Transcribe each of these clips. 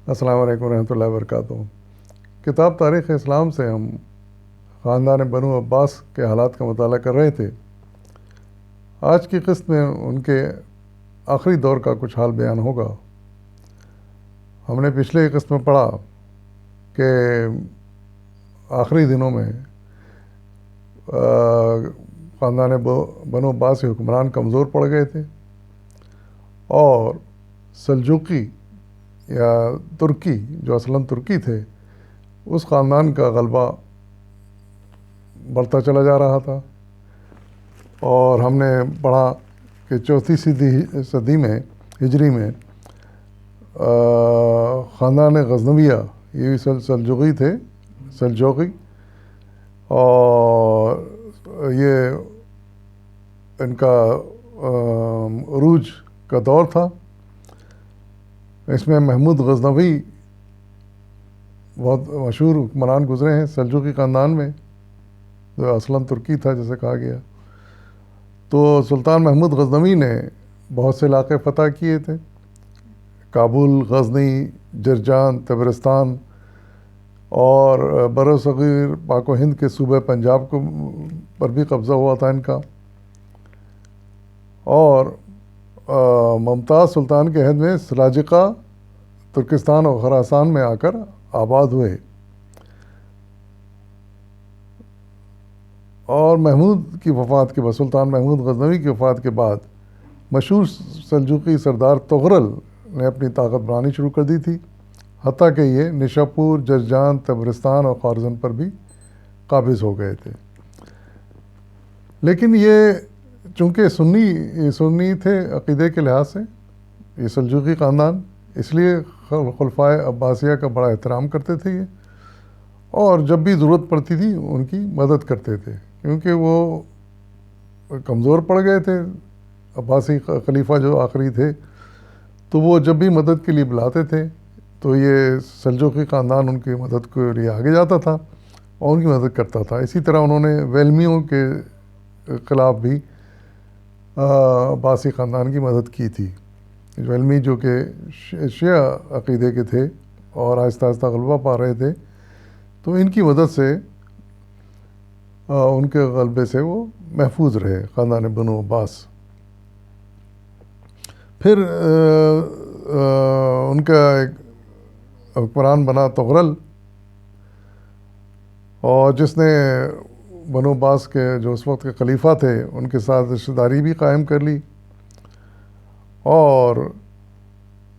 السلام علیکم ورحمۃ اللہ وبرکاتہ۔ کتاب تاریخ اسلام سے ہم خاندان بنو عباس کے حالات کا مطالعہ کر رہے تھے۔ آج کی قسط میں ان کے آخری دور کا کچھ حال بیان ہوگا۔ ہم نے پچھلے قسط میں پڑھا کہ آخری دنوں میں خاندان بنو عباس کے حکمران کمزور پڑ گئے تھے اور سلجوقی یا ترکی، جو اصلاً ترکی تھے، اس خاندان کا غلبہ بڑھتا چلا جا رہا تھا۔ اور ہم نے پڑھا کہ چوتھی صدی میں ہجری میں خاندان غزنویہ، یہ بھی سلجوقی تھے، سلجوقی، اور یہ ان کا عروج کا دور تھا۔ اس میں محمود غزنوی بہت مشہور حکمران گزرے ہیں سلجوقی خاندان میں، جو اصلاً ترکی تھا جیسے کہا گیا۔ تو سلطان محمود غزنوی نے بہت سے علاقے فتح کیے تھے، کابل، غزنی، جرجان، طبرستان، اور برصغیر پاک و ہند کے صوبہ پنجاب پر بھی قبضہ ہوا تھا ان کا۔ اور ممتاز سلطان کے عہد میں سلاجقہ ترکستان اور خراسان میں آ کر آباد ہوئے۔ اور محمود کی وفات کے بعد، سلطان محمود غزنوی کی وفات کے بعد، مشہور سلجوقی سردار طغرل نے اپنی طاقت بڑھانی شروع کر دی تھی، حتیٰ کہ یہ نشاپور، جرجان، طبرستان اور خوارزم پر بھی قابض ہو گئے تھے۔ لیکن یہ چونکہ سنی تھے عقیدے کے لحاظ سے، یہ سلجوقی خاندان، اس لیے خلفائے عباسیہ کا بڑا احترام کرتے تھے یہ، اور جب بھی ضرورت پڑتی تھی ان کی مدد کرتے تھے، کیونکہ وہ کمزور پڑ گئے تھے۔ عباسی خلیفہ جو آخری تھے، تو وہ جب بھی مدد کے لیے بلاتے تھے تو یہ سلجوقی خاندان ان کی مدد کے لیے آگے جاتا تھا اور ان کی مدد کرتا تھا۔ اسی طرح انہوں نے ویلمیوں کے خلاف بھی عباسی خاندان کی مدد کی تھی۔ ویلمی جو کہ شیعہ عقیدے کے تھے اور آہستہ آہستہ غلبہ پا رہے تھے، تو ان کی مدد سے ان کے غلبے سے وہ محفوظ رہے خاندان بنو عباس۔ پھر ان کا ایک حکمران بنا طغرل، اور جس نے بنو عباس کے جو اس وقت کے خلیفہ تھے ان کے ساتھ رشتہ داری بھی قائم کر لی۔ اور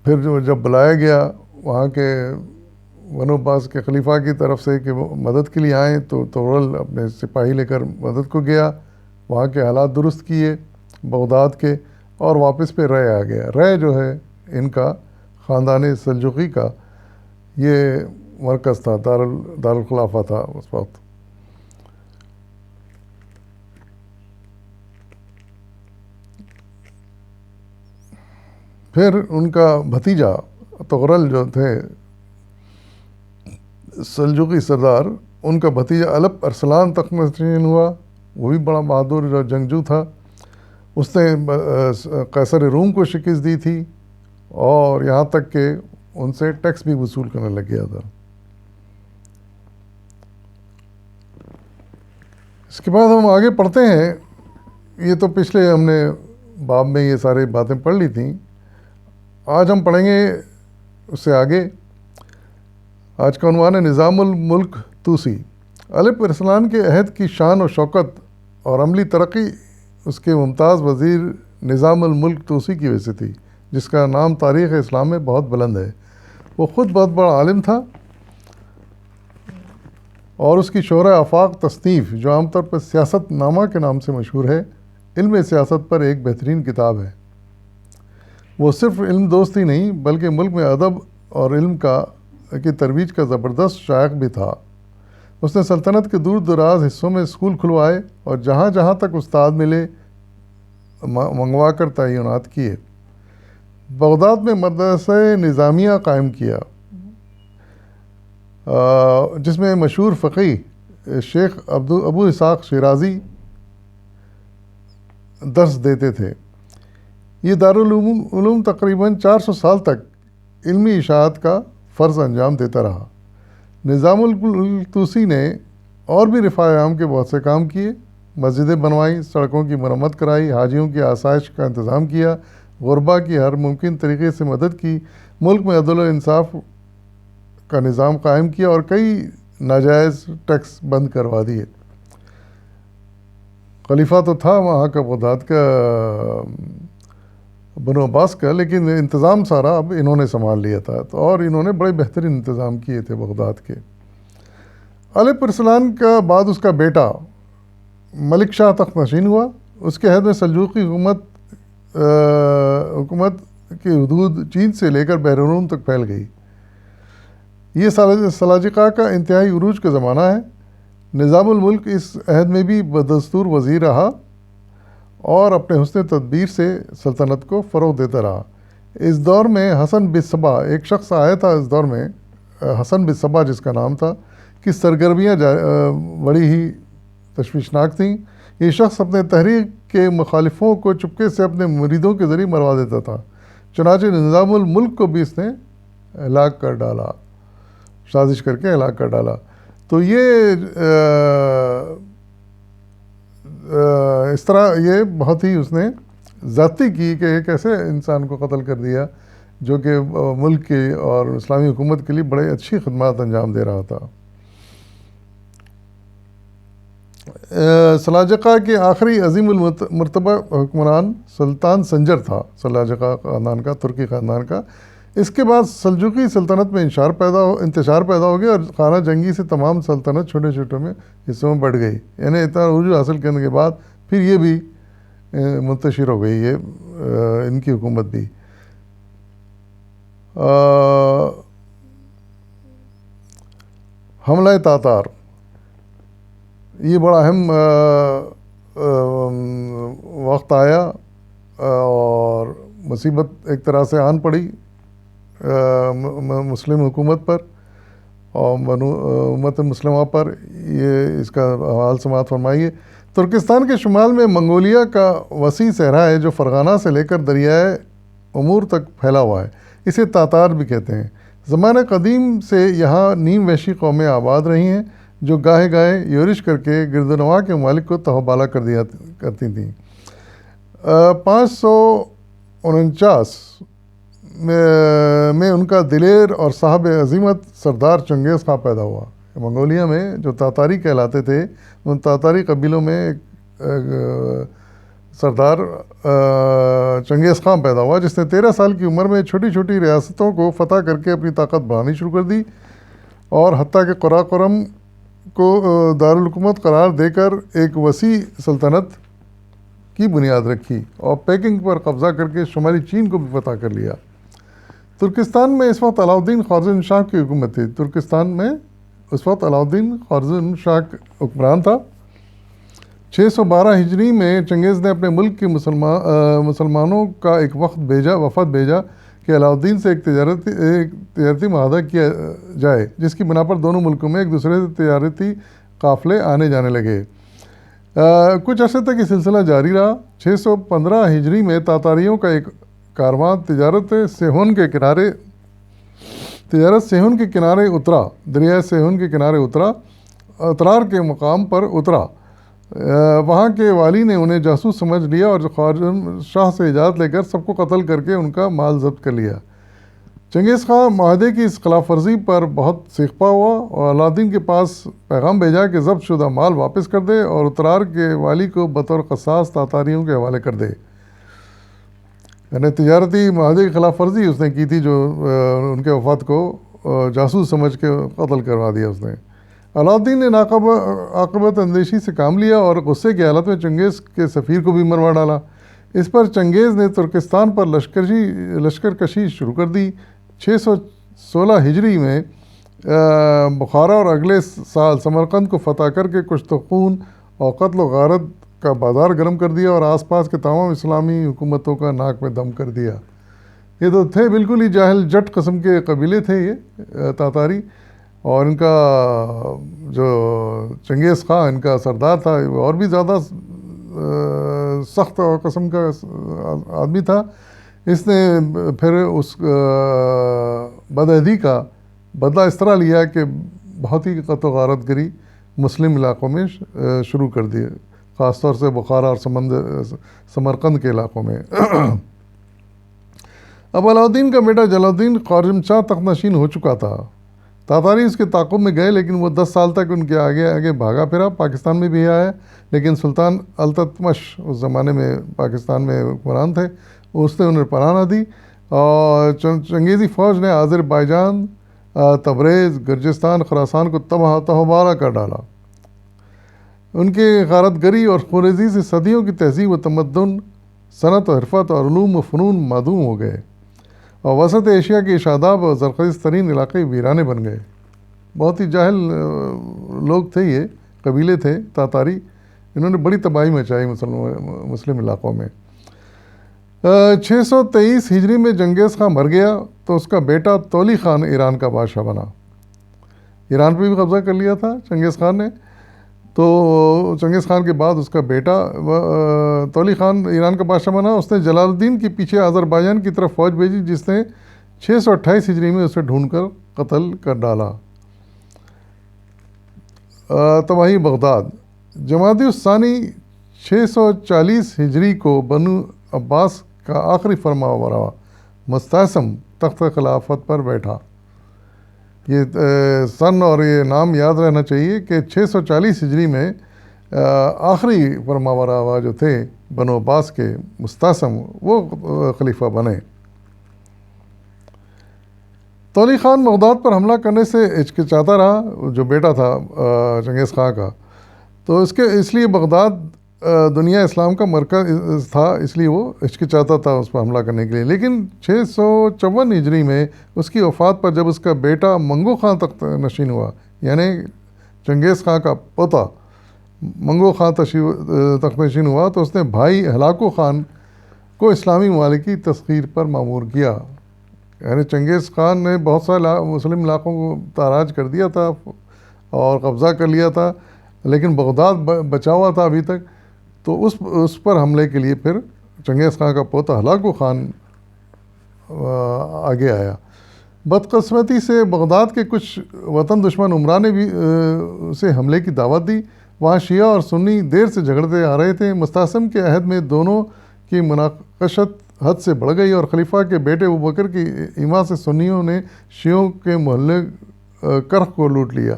پھر جب بلایا گیا وہاں کے بنو عباس کے خلیفہ کی طرف سے کہ وہ مدد کے لیے آئیں، تو طغرل اپنے سپاہی لے کر مدد کو گیا، وہاں کے حالات درست کیے بغداد کے، اور واپس پہ رے آ گیا۔ رے جو ہے ان کا خاندان سلجوقی کا یہ مرکز تھا، دارالخلافہ تھا اس وقت۔ پھر ان کا بھتیجا طغرل جو تھے سلجوقی سردار، ان کا بھتیجا الپ ارسلان تخت نشین ہوا۔ وہ بھی بڑا بہادر جنگجو تھا۔ اس نے قیصر روم کو شکست دی تھی، اور یہاں تک کہ ان سے ٹیکس بھی وصول کرنے لگ گیا تھا۔ اس کے بعد ہم آگے پڑھتے ہیں۔ یہ تو پچھلے ہم نے باب میں یہ ساری باتیں پڑھ لی تھیں۔ آج ہم پڑھیں گے اس سے آگے۔ آج کا عنوان ہے نظام الملک طوسی۔ الپ ارسلان کے عہد کی شان و شوکت اور عملی ترقی اس کے ممتاز وزیر نظام الملک طوسی کی وجہ سے تھی، جس کا نام تاریخ اسلام میں بہت بلند ہے۔ وہ خود بہت بڑا عالم تھا، اور اس کی شہرہ آفاق تصنیف، جو عام طور پر سیاست نامہ کے نام سے مشہور ہے، علم سیاست پر ایک بہترین کتاب ہے۔ وہ صرف علم دوست ہی نہیں، بلکہ ملک میں ادب اور علم کی ترویج کا زبردست شائق بھی تھا۔ اس نے سلطنت کے دور دراز حصوں میں اسکول کھلوائے اور جہاں جہاں تک استاد ملے منگوا کر تعینات کیے۔ بغداد میں مدرسہ نظامیہ قائم کیا، جس میں مشہور فقیہ شیخ ابو اسحاق شیرازی درس دیتے تھے۔ یہ دارالعلوم تقریباً 400 سال تک علمی اشاعت کا فرض انجام دیتا رہا۔ نظام الملک طوسی نے اور بھی رفاہ عام کے بہت سے کام کیے، مسجدیں بنوائیں، سڑکوں کی مرمت کرائی، حاجیوں کی آسائش کا انتظام کیا، غربا کی ہر ممکن طریقے سے مدد کی، ملک میں عدل و انصاف کا نظام قائم کیا اور کئی ناجائز ٹیکس بند کروا دیے۔ خلیفہ تو تھا وہاں کا بغداد کا بنو عباس کا، لیکن انتظام سارا اب انہوں نے سنبھال لیا تھا، تو اور انہوں نے بڑے بہترین انتظام کیے تھے بغداد کے۔ علیپ ارسلان کا بعد اس کا بیٹا ملک شاہ تخت نشین ہوا۔ اس کے عہد میں سلجوقی حکومت کی حدود چین سے لے کر بحر روم تک پھیل گئی۔ یہ سلاجقہ کا انتہائی عروج کا زمانہ ہے۔ نظام الملک اس عہد میں بھی بدستور وزیر رہا اور اپنے حسن تدبیر سے سلطنت کو فروغ دیتا رہا۔ اس دور میں حسن بن صبا، ایک شخص آیا تھا اس دور میں، حسن بن صبا جس کا نام تھا، کی سرگرمیاں بڑی ہی تشویشناک تھیں۔ یہ شخص اپنے تحریک کے مخالفوں کو چپکے سے اپنے مریدوں کے ذریعے مروا دیتا تھا، چنانچہ نظام الملک کو بھی اس نے ہلاک کر ڈالا، سازش کر کے ہلاک کر ڈالا۔ تو یہ اس طرح یہ بہت ہی اس نے زیادتی کی کہ ایک ایسے انسان کو قتل کر دیا جو کہ ملک کے اور اسلامی حکومت کے لیے بڑے اچھی خدمات انجام دے رہا تھا۔ سلاجقہ کے آخری عظیم المرتبہ حکمران سلطان سنجر تھا، سلاجقہ خاندان کا، ترکی خاندان کا۔ اس کے بعد سلجوقی سلطنت میں انتشار پیدا ہو گیا اور خانہ جنگی سے تمام سلطنت چھوٹے چھوٹے میں حصوں میں بڑھ گئی، یعنی اتنا عروج حاصل کرنے کے بعد پھر یہ بھی منتشر ہو گئی، یہ ان کی حکومت بھی۔ حملہ تاتار، یہ بڑا اہم وقت آیا اور مصیبت ایک طرح سے آن پڑی مسلم حکومت پر اور امت مسلمہ پر۔ یہ اس کا حوال سماعت فرمائیے۔ ترکستان کے شمال میں منگولیا کا وسیع صحرا ہے جو فرغانہ سے لے کر دریائے امور تک پھیلا ہوا ہے، اسے تاتار بھی کہتے ہیں۔ زمانہ قدیم سے یہاں نیم وحشی قومیں آباد رہی ہیں جو گاہے گاہے یورش کر کے گردنواں کے ممالک کو تہوبالا کرتی تھیں۔ 549 میں ان کا دلیر اور صاحب عظیمت سردار چنگیز خان پیدا ہوا۔ منگولیا میں جو تاتاری کہلاتے تھے، ان تاتاری قبیلوں میں ایک سردار چنگیز خان پیدا ہوا جس نے 13 سال کی عمر میں چھوٹی چھوٹی ریاستوں کو فتح کر کے اپنی طاقت بڑھانی شروع کر دی اور حتیٰ کہ قراقرم کو دارالحکومت قرار دے کر ایک وسیع سلطنت کی بنیاد رکھی اور پیکنگ پر قبضہ کر کے شمالی چین کو بھی فتح کر لیا۔ ترکستان میں اس وقت علاؤالدین خوارزم شاہ کی حکومت تھی۔ ترکستان میں اس وقت علاؤالدین خوارزم شاہ حکمران تھا۔ 612 ہجری میں چنگیز نے اپنے ملک کے مسلمانوں کا ایک وفد بھیجا کہ علاؤالدین سے ایک تجارتی معاہدہ کیا جائے، جس کی بنا پر دونوں ملکوں میں ایک دوسرے سے تجارتی قافلے آنے جانے لگے۔ کچھ عرصے تک یہ سلسلہ جاری رہا۔ 615 ہجری میں تاتاریوں کا ایک کارواں تجارت سیہون کے کنارے اترا، دریائے سیہون کے کنارے اترا، اترار کے مقام پر اترا۔ وہاں کے والی نے انہیں جاسوس سمجھ لیا اور خوارزم شاہ سے اجازت لے کر سب کو قتل کر کے ان کا مال ضبط کر لیا۔ چنگیز خان معاہدے کی اس خلاف ورزی پر بہت سیخپا ہوا اور علاؤالدین کے پاس پیغام بھیجا کہ ضبط شدہ مال واپس کر دے اور اترار کے والی کو بطور قصاص تاتاریوں کے حوالے کر دے۔ یعنی تجارتی معاہدے کی خلاف ورزی اس نے کی تھی، جو ان کے وفد کو جاسوس سمجھ کے قتل کروا دیا اس نے۔ علاؤالدین نے عاقبت اندیشی سے کام لیا اور غصے کی حالت میں چنگیز کے سفیر کو بھی مروا ڈالا۔ اس پر چنگیز نے ترکستان پر لشکر کشی شروع کر دی۔ 616 ہجری میں بخارا اور اگلے سال سمرقند کو فتح کر کے کشت و خون اور قتل و غارت کا بازار گرم کر دیا اور آس پاس کے تمام اسلامی حکومتوں کا ناک میں دم کر دیا۔ یہ تو تھے بالکل ہی جاہل جٹ قسم کے قبیلے تھے یہ تاتاری، اور ان کا جو چنگیز خان ان کا سردار تھا وہ اور بھی زیادہ سخت اور قسم کا آدمی تھا۔ اس نے پھر اس بدعہدی کا بدلہ اس طرح لیا کہ بہت ہی قتل و غارت گری مسلم علاقوں میں شروع کر دی، خاص طور سے بخارا اور سمرقند کے علاقوں میں۔ اب علاؤدین کا بیٹا جلال الدین خوارزم تخت نشین ہو چکا تھا۔ تاتاری اس کے تعاقب میں گئے، لیکن وہ 10 سال تک ان کے آگے آگے بھاگا پھرا، پاکستان میں بھی آیا، لیکن سلطان التتمش اس زمانے میں پاکستان میں حکمران تھے، اس نے انہیں پناہ نہ دی، اور چنگیزی فوج نے آذربائیجان، تبریز، گرجستان، خراسان کو تہمارہ کر ڈالا۔ ان کے غارت گری اور خونریزی سے صدیوں کی تہذیب و تمدن، صنعت و حرفت اور علوم و فنون معدوم ہو گئے، اور وسط ایشیا کے شاداب اور زرخیز ترین علاقے ویرانے بن گئے۔ بہت ہی جاہل لوگ تھے، یہ قبیلے تھے تاتاری، انہوں نے بڑی تباہی مچائی مسلم علاقوں میں۔ 623 ہجری میں چنگیز خان مر گیا تو اس کا بیٹا تولی خان ایران کا بادشاہ بنا۔ ایران پہ بھی قبضہ کر لیا تھا چنگیز خان نے، تو چنگیز خان کے بعد اس کا بیٹا تولی خان ایران کا بادشاہ بنا۔ اس نے جلال الدین کے پیچھے آذربائیجان کی طرف فوج بھیجی، جس نے 628 ہجری میں اسے ڈھونڈ کر قتل کر ڈالا۔ تباہی بغداد۔ جمادی الثانی 640 ہجری کو بنو عباس کا آخری فرمانروا مستعصم تخت خلافت پر بیٹھا۔ یہ سن اور یہ نام یاد رہنا چاہیے کہ 640 ہجری میں آخری فرمانروا جو تھے بنو عباس کے مستعصم، وہ خلیفہ بنے۔ تولی خان بغداد پر حملہ کرنے سے ہچکچاتا رہا، جو بیٹا تھا چنگیز خان کا، تو اس لیے بغداد دنیا اسلام کا مرکز تھا، اس لیے وہ ہچکچاتا تھا اس پر حملہ کرنے کے لیے۔ لیکن 654 ہجری میں اس کی وفات پر جب اس کا بیٹا منگو خان تخت نشین ہوا، یعنی چنگیز خان کا پوتا منگو خان تخت نشین ہوا، تو اس نے بھائی ہلاکو خان کو اسلامی ممالک کی تسخیر پر مامور کیا۔ یعنی چنگیز خان نے بہت سارے مسلم علاقوں کو تاراج کر دیا تھا اور قبضہ کر لیا تھا، لیکن بغداد بچا ہوا تھا ابھی تک، تو اس پر حملے کے لیے پھر چنگیز خان کا پوتا ہلاکو خان آگے آیا۔ بدقسمتی سے بغداد کے کچھ وطن دشمن عمرا نے بھی اسے حملے کی دعوت دی۔ وہاں شیعہ اور سنی دیر سے جھگڑتے آ رہے تھے۔ مستعصم کے عہد میں دونوں کی مناقشت حد سے بڑھ گئی، اور خلیفہ کے بیٹے ابوبکر کی ایما سے سنیوں نے شیعوں کے محلے کرخ کو لوٹ لیا۔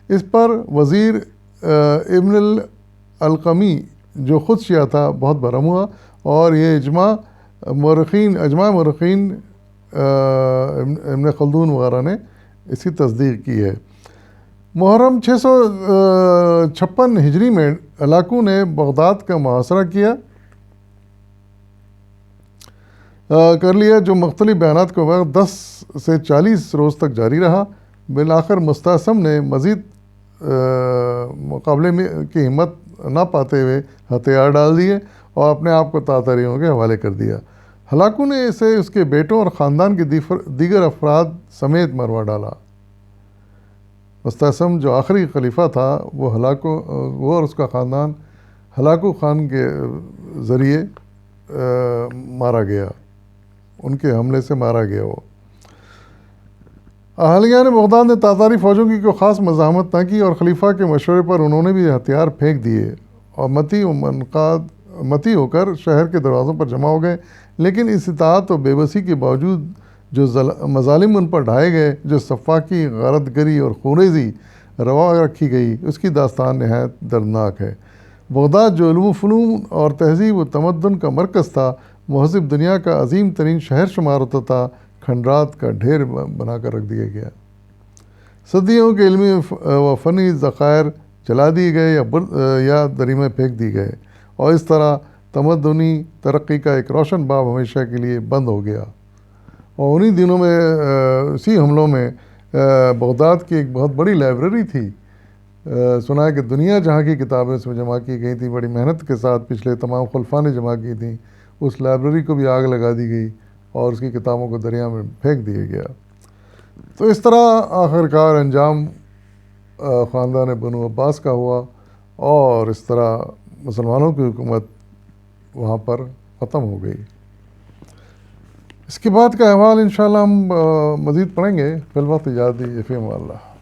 اس پر وزیر ابن القمی جو خود شیعہ تھا بہت برہم ہوا، اور یہ اجماع مورخین ابن خلدون وغیرہ نے اس کی تصدیق کی ہے۔ محرم 656 ہجری میں ہلاکو نے بغداد کا محاصرہ کر لیا، جو مختلف بیانات کے بعد 10 سے 40 روز تک جاری رہا۔ بالآخر مستعصم نے مزید مقابلے میں کی ہمت نہ پاتے ہوئے ہتھیار ڈال دیے اور اپنے آپ کو تاتاریوں کے حوالے کر دیا۔ ہلاکو نے اسے اس کے بیٹوں اور خاندان کے دیگر افراد سمیت مروا ڈالا۔ مستعصم جو آخری خلیفہ تھا وہ اور اس کا خاندان ہلاکو خان کے ذریعے مارا گیا، ان کے حملے سے مارا گیا۔ وہ اہلیان بغداد نے تاتاری فوجوں کی کوئی خاص مزاحمت نہ کی، اور خلیفہ کے مشورے پر انہوں نے بھی ہتھیار پھینک دیے اور متی ہو کر شہر کے دروازوں پر جمع ہو گئے۔ لیکن اس اطاعت و بے بسی کے باوجود جو مظالم ان پر ڈھائے گئے، جو سفاکی، غارت گری اور خونریزی روا رکھی گئی، اس کی داستان نہایت دردناک ہے۔ بغداد جو علوم و فنون اور تہذیب و تمدن کا مرکز تھا، مہذب دنیا کا عظیم ترین شہر شمار ہوتا تھا، کھنڈرات کا ڈھیر بنا کر رکھ دیا گیا۔ صدیوں کے علمی و فنی ذخائر جلا دیے گئے یا دریا میں پھینک دیے گئے، اور اس طرح تمدنی ترقی کا ایک روشن باب ہمیشہ کے لیے بند ہو گیا۔ اور انہی دنوں میں اسی حملوں میں بغداد کی ایک بہت بڑی لائبریری تھی، سنا ہے کہ دنیا جہاں کی کتابیں اس میں جمع کی گئی تھیں، بڑی محنت کے ساتھ پچھلے تمام خلفاء نے جمع کی تھیں، اس لائبریری کو بھی آگ لگا دی گئی اور اس کی کتابوں کو دریا میں پھینک دیا گیا۔ تو اس طرح آخرکار انجام خاندان بنو عباس کا ہوا، اور اس طرح مسلمانوں کی حکومت وہاں پر ختم ہو گئی۔ اس کے بعد کا احوال انشاءاللہ ہم مزید پڑھیں گے. فی الوقت اجازت دیجیے، فی امان اللہ.